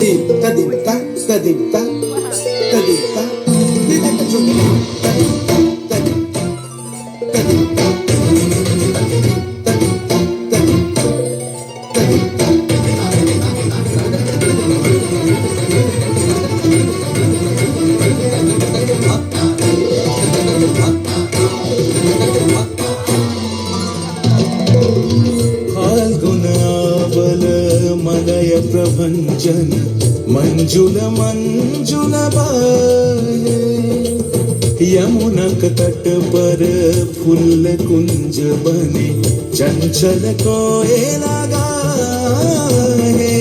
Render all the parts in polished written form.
tadita, tadita, tadita, tadita, tadita, tadita, tadita, फाल्गुनावल मलय प्रभंजन मंजुल मंजुल बाले यमुनक तट पर फूल कुंज बने चंचल कोयला गाए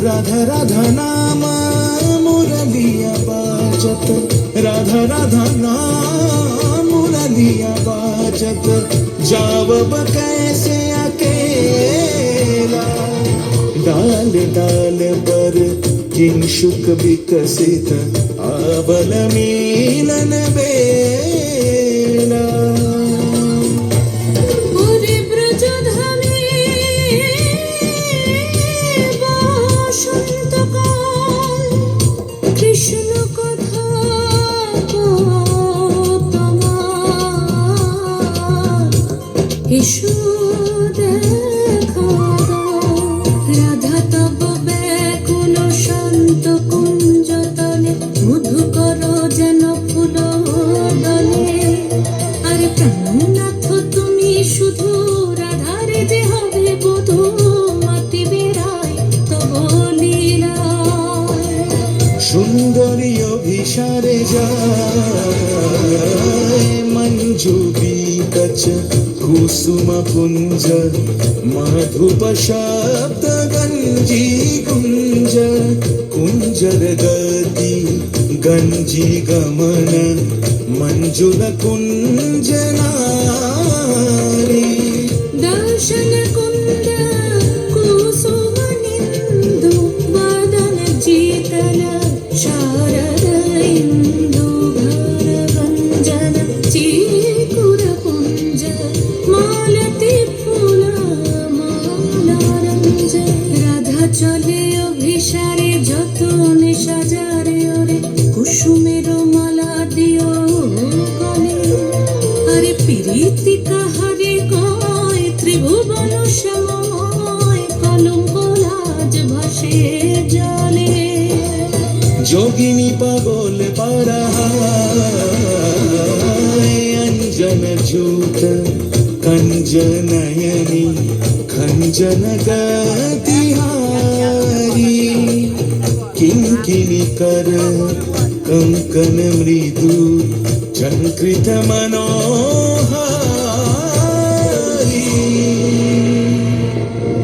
राधा राधा नाम मुरलिया बाजत राधा राधा नाम मुरलिया बाजत जावब कैसे अकेला डाल डाल पर किंशुक विकसित आबल मीलन बेला पुरी ब्रजधानी बसन्तकाल कृष्ण कथा তোমার এসো দেখা দাও রাধা তব ব্যাকুল শান্ত কুঞ্জ তলে মধুকর যেন ফুল দলে আরে প্রাণনাথ তুমি শুধু রাধারে যে হবে বধূ মাটি বেড়ায় তব লীলা সুন্দরী অভিসারে যায় মঞ্জু বিকচ কুসুম পুঞ্জ মধুপ শব্দ গঞ্জি কুঞ্জ কুঞ্জর গতি গঞ্জি গমন মঞ্জুল কুঞ্জ নারী দর্শন কুন্দ কুসুম নিন্দু বদন जीतन शारद इंदु भर गंजन चीकुर पुंज मालती फूल माला रंज राधा चले अभिसारे যতনে সাজারে ওরে কুসুমের মালা দিও গলে আরে প্রীতি কাহারে কয় ত্রিভুবন সময় কলঙ্ক লাজ ভাসে জলে যোগিনী পাগল পারায় অঞ্জন ঝূট कंजनयनी खंजन गतिहारी किंकिनी कर कंकन मृदु झंकृत मनोहर